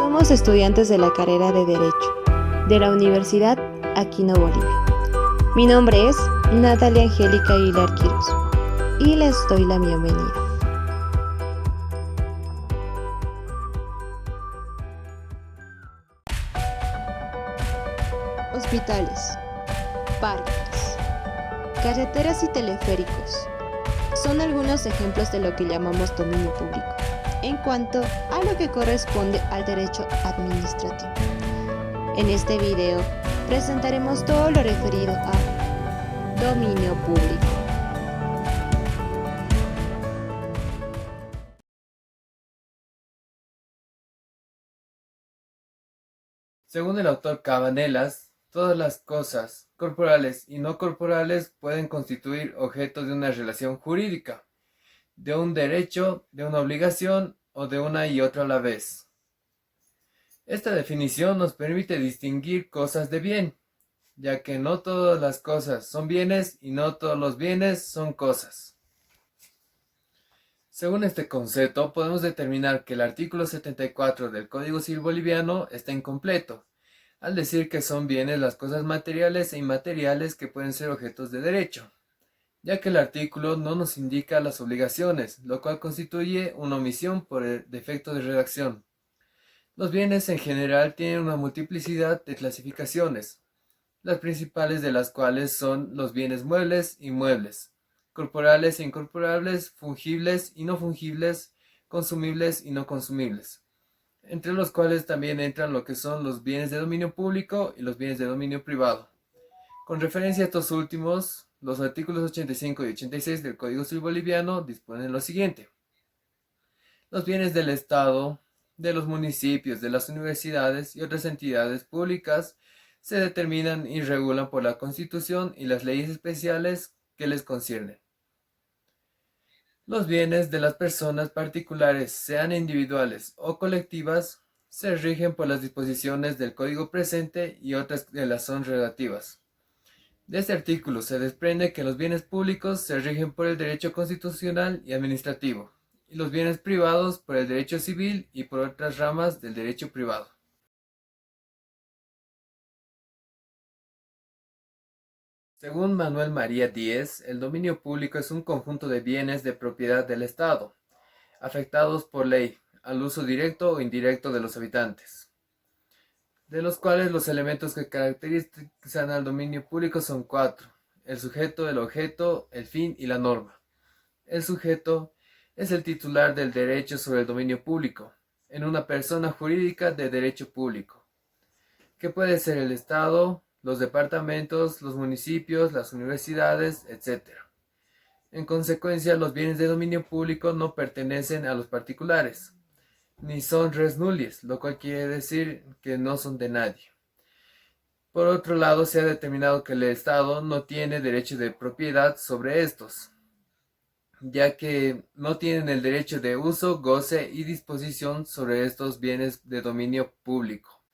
Somos estudiantes de la carrera de Derecho de la Universidad Aquino Bolivia. Mi nombre es Natalia Angélica Aguilar Quiros y les doy la bienvenida. Hospitales, parques, carreteras y teleféricos son algunos ejemplos de lo que llamamos dominio público en cuanto a lo que corresponde al derecho administrativo. En este video presentaremos todo lo referido a dominio público. Según el autor Cabanelas, todas las cosas, corporales y no corporales, pueden constituir objeto de una relación jurídica, de un derecho, de una obligación o de una y otra a la vez. Esta definición nos permite distinguir cosas de bien, ya que no todas las cosas son bienes y no todos los bienes son cosas. Según este concepto, podemos determinar que el artículo 74 del Código Civil Boliviano está incompleto, al decir que son bienes las cosas materiales e inmateriales que pueden ser objetos de derecho, ya que el artículo no nos indica las obligaciones, lo cual constituye una omisión por el defecto de redacción. Los bienes en general tienen una multiplicidad de clasificaciones, las principales de las cuales son los bienes muebles e inmuebles, corporales e incorporables, fungibles y no fungibles, consumibles y no consumibles, entre los cuales también entran lo que son los bienes de dominio público y los bienes de dominio privado. Con referencia a estos últimos, los artículos 85 y 86 del Código Civil Boliviano disponen lo siguiente. Los bienes del Estado, de los municipios, de las universidades y otras entidades públicas se determinan y regulan por la Constitución y las leyes especiales que les conciernen. Los bienes de las personas particulares, sean individuales o colectivas, se rigen por las disposiciones del Código presente y otras que las son relativas. De este artículo se desprende que los bienes públicos se rigen por el derecho constitucional y administrativo, y los bienes privados por el derecho civil y por otras ramas del derecho privado. Según Manuel María Díez, el dominio público es un conjunto de bienes de propiedad del Estado, afectados por ley, al uso directo o indirecto de los habitantes, de los cuales los elementos que caracterizan al dominio público son cuatro: el sujeto, el objeto, el fin y la norma. El sujeto es el titular del derecho sobre el dominio público, en una persona jurídica de derecho público, que puede ser el Estado, los departamentos, los municipios, las universidades, etc. En consecuencia, los bienes de dominio público no pertenecen a los particulares, ni son res nullius, lo cual quiere decir que no son de nadie. Por otro lado, se ha determinado que el Estado no tiene derecho de propiedad sobre estos, ya que no tienen el derecho de uso, goce y disposición sobre estos bienes de dominio público.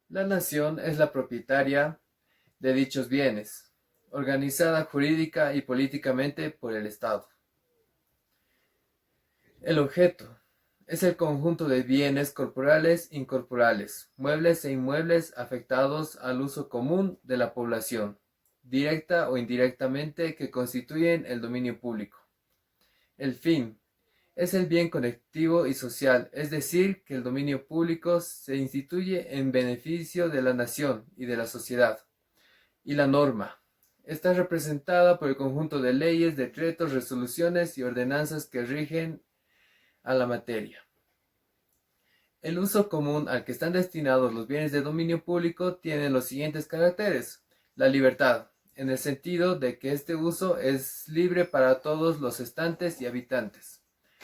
La nación es la propietaria de dichos bienes, organizada jurídica y políticamente por el Estado. El objeto es el conjunto de bienes corporales, incorporales, muebles e inmuebles afectados al uso común de la población, directa o indirectamente, que constituyen el dominio público. El fin es el bien colectivo y social, es decir, que el dominio público se instituye en beneficio de la nación y de la sociedad. Y la norma está representada por el conjunto de leyes, decretos, resoluciones y ordenanzas que rigen a la materia. El uso común al que están destinados los bienes de dominio público tiene los siguientes caracteres: la libertad, en el sentido de que este uso es libre para todos los estantes y habitantes,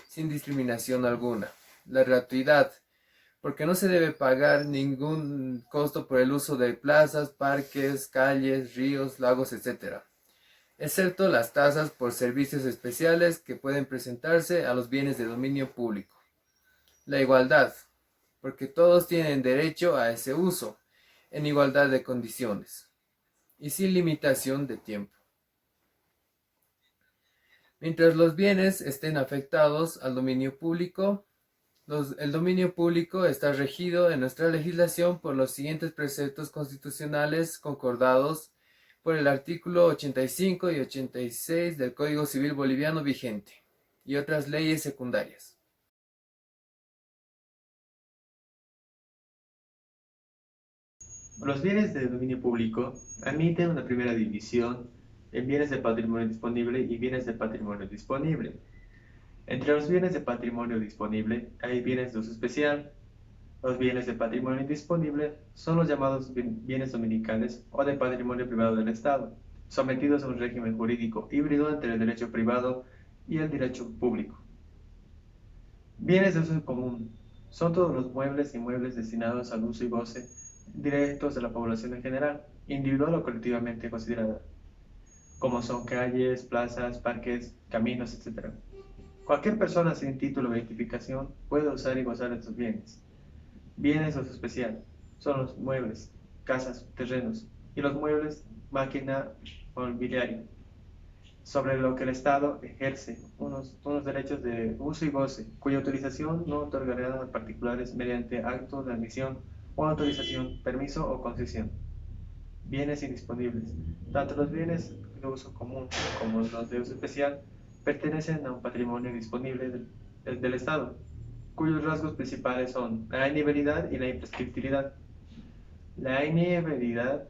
sin discriminación alguna; la gratuidad, porque no se debe pagar ningún costo por el uso de plazas, parques, calles, ríos, lagos, etc., excepto las tasas por servicios especiales que pueden presentarse a los bienes de dominio público; la igualdad, porque todos tienen derecho a ese uso, en igualdad de condiciones, y sin limitación de tiempo. Mientras los bienes estén afectados al dominio público, El dominio público está regido en nuestra legislación por los siguientes preceptos constitucionales concordados por el artículo 85 y 86 del Código Civil Boliviano vigente y otras leyes secundarias. Los bienes de dominio público admiten una primera división en bienes de patrimonio disponible y bienes de patrimonio disponible. Entre los bienes de patrimonio disponible hay bienes de uso especial. Los bienes de patrimonio indisponible son los llamados bienes dominicales o de patrimonio privado del Estado, sometidos a un régimen jurídico híbrido entre el derecho privado y el derecho público. Bienes de uso común son todos los muebles e inmuebles destinados al uso y goce directos de la población en general, individual o colectivamente considerada, como son calles, plazas, parques, caminos, etc. Cualquier persona sin título o identificación puede usar y gozar de estos bienes. Bienes de uso especial son los muebles, casas, terrenos y los muebles, máquina o mobiliario, sobre lo que el Estado ejerce unos derechos de uso y goce, cuya autorización no otorgará a particulares mediante acto de admisión o autorización, permiso o concesión. Bienes indisponibles. Tanto los bienes de uso común como los de uso especial pertenecen a un patrimonio disponible del Estado, cuyos rasgos principales son la inhabilidad y la imprescriptibilidad. La inhabilidad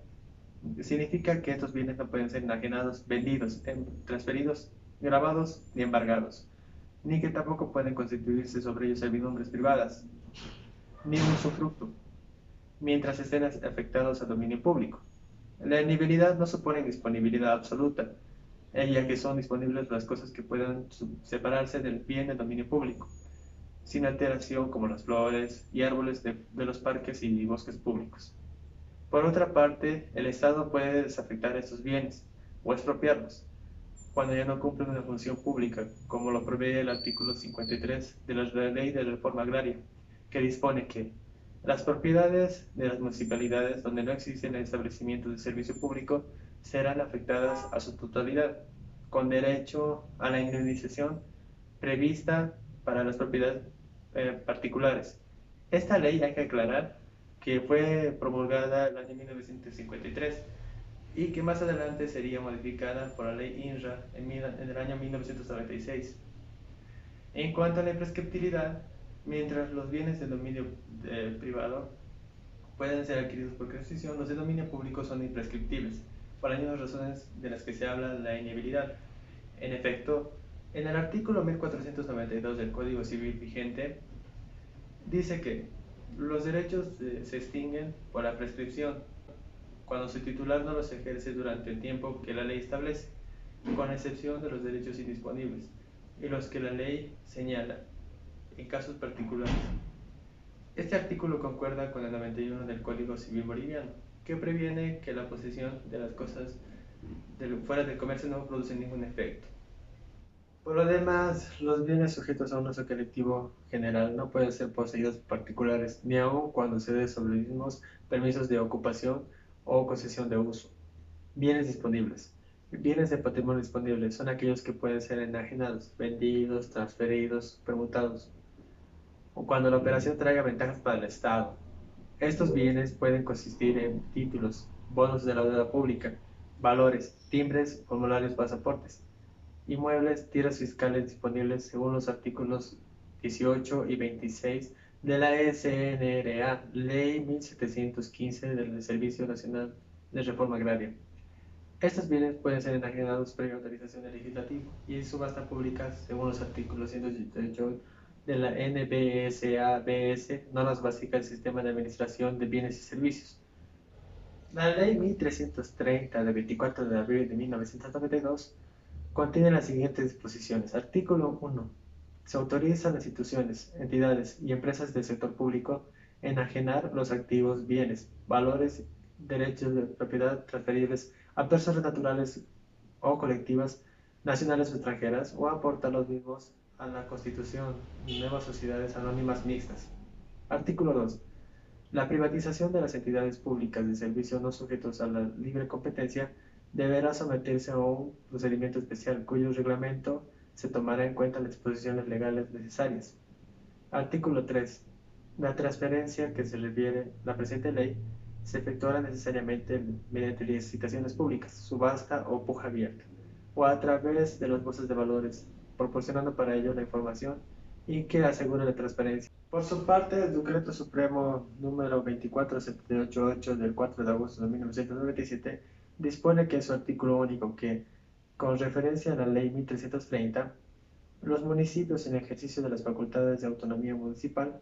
significa que estos bienes no pueden ser enajenados, vendidos, transferidos, grabados ni embargados, ni que tampoco pueden constituirse sobre ellos servidumbres privadas, ni un usufructo, mientras estén afectados al dominio público. La inhabilidad no supone disponibilidad absoluta, ya que son disponibles las cosas que puedan separarse del bien del dominio público, sin alteración, como las flores y árboles de los parques y bosques públicos. Por otra parte, el Estado puede desafectar estos bienes o expropiarlos cuando ya no cumplen una función pública, como lo prevé el artículo 53 de la Ley de Reforma Agraria, que dispone que las propiedades de las municipalidades donde no existen establecimientos de servicio público serán afectadas a su totalidad, con derecho a la indemnización prevista para las propiedades particulares. Esta ley, hay que aclarar, que fue promulgada en el año 1953 y que más adelante sería modificada por la ley INRA en el año 1996. En cuanto a la imprescriptibilidad, mientras los bienes de dominio privado pueden ser adquiridos por constitución, los de dominio público son imprescriptibles, por las mismas razones de las que se habla de la inhabilidad. En efecto, en el artículo 1492 del Código Civil vigente, dice que los derechos se extinguen por la prescripción cuando su titular no los ejerce durante el tiempo que la ley establece, con excepción de los derechos indisponibles y los que la ley señala en casos particulares. Este artículo concuerda con el 91 del Código Civil Boliviano, que previene que la posesión de las cosas fuera del comercio no produce ningún efecto. Por lo demás, los bienes sujetos a un uso colectivo general no pueden ser poseídos por particulares, ni aun cuando se dé sobre los mismos permisos de ocupación o concesión de uso. Bienes disponibles. Bienes de patrimonio disponible son aquellos que pueden ser enajenados, vendidos, transferidos, permutados, o cuando la operación traiga ventajas para el Estado. Estos bienes pueden consistir en títulos, bonos de la deuda pública, valores, timbres, formularios, pasaportes, inmuebles, tierras fiscales disponibles según los artículos 18 y 26 de la SNRA, Ley 1715 del Servicio Nacional de Reforma Agraria. Estos bienes pueden ser enajenados previa autorización del legislativo y en subasta pública según los artículos 188 de la NBSA-BS, normas básicas del Sistema de Administración de Bienes y Servicios. La Ley 1330 de 24 de abril de 1992 contiene las siguientes disposiciones. Artículo 1. Se autoriza a las instituciones, entidades y empresas del sector público enajenar los activos, bienes, valores, derechos de propiedad transferibles a personas naturales o colectivas, nacionales o extranjeras, o aportar los mismos a la constitución de nuevas sociedades anónimas mixtas. Artículo 2. La privatización de las entidades públicas de servicio no sujetos a la libre competencia deberá someterse a un procedimiento especial cuyo reglamento se tomará en cuenta las disposiciones legales necesarias. Artículo 3. La transferencia que se refiere la presente ley se efectuará necesariamente mediante licitaciones públicas, subasta o puja abierta, o a través de las bolsas de valores, proporcionando para ello la información y que asegure la transparencia. Por su parte, el Decreto Supremo número 24788 del 4 de agosto de 1997 dispone que en su artículo único que, con referencia a la Ley 1330, los municipios en ejercicio de las facultades de autonomía municipal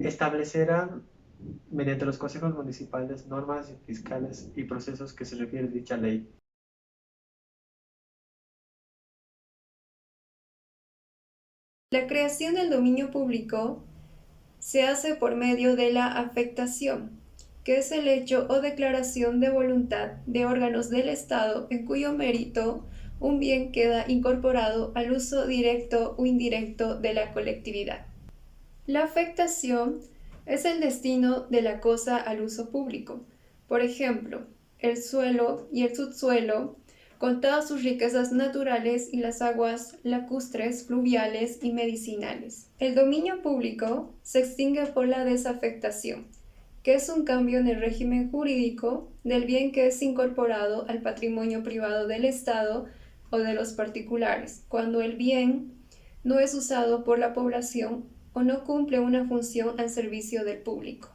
establecerán mediante los consejos municipales normas fiscales y procesos que se refiere a dicha ley. La creación del dominio público se hace por medio de la afectación, que es el hecho o declaración de voluntad de órganos del Estado en cuyo mérito un bien queda incorporado al uso directo o indirecto de la colectividad. La afectación es el destino de la cosa al uso público. Por ejemplo, el suelo y el subsuelo, con todas sus riquezas naturales y las aguas lacustres, fluviales y medicinales. El dominio público se extingue por la desafectación, que es un cambio en el régimen jurídico del bien que es incorporado al patrimonio privado del Estado o de los particulares, cuando el bien no es usado por la población o no cumple una función al servicio del público.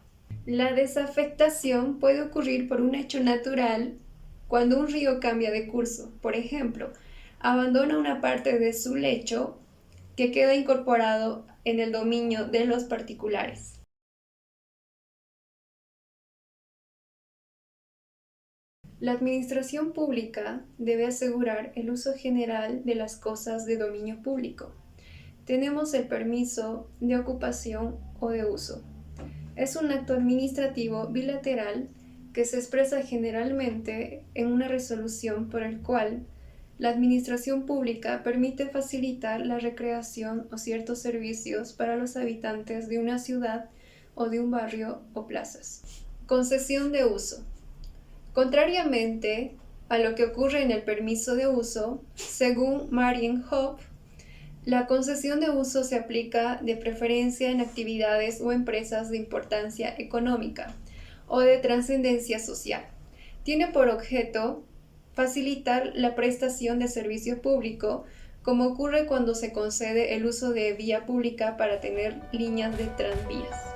La desafectación puede ocurrir por un hecho natural cuando un río cambia de curso, por ejemplo, abandona una parte de su lecho que queda incorporado en el dominio de los particulares. La administración pública debe asegurar el uso general de las cosas de dominio público. Tenemos el permiso de ocupación o de uso. Es un acto administrativo bilateral que se expresa generalmente en una resolución por el cual la administración pública permite facilitar la recreación o ciertos servicios para los habitantes de una ciudad o de un barrio o plazas. Concesión de uso. Contrariamente a lo que ocurre en el permiso de uso, según Marienhof, la concesión de uso se aplica de preferencia en actividades o empresas de importancia económica o de trascendencia social. Tiene por objeto facilitar la prestación de servicio público, como ocurre cuando se concede el uso de vía pública para tener líneas de tranvías.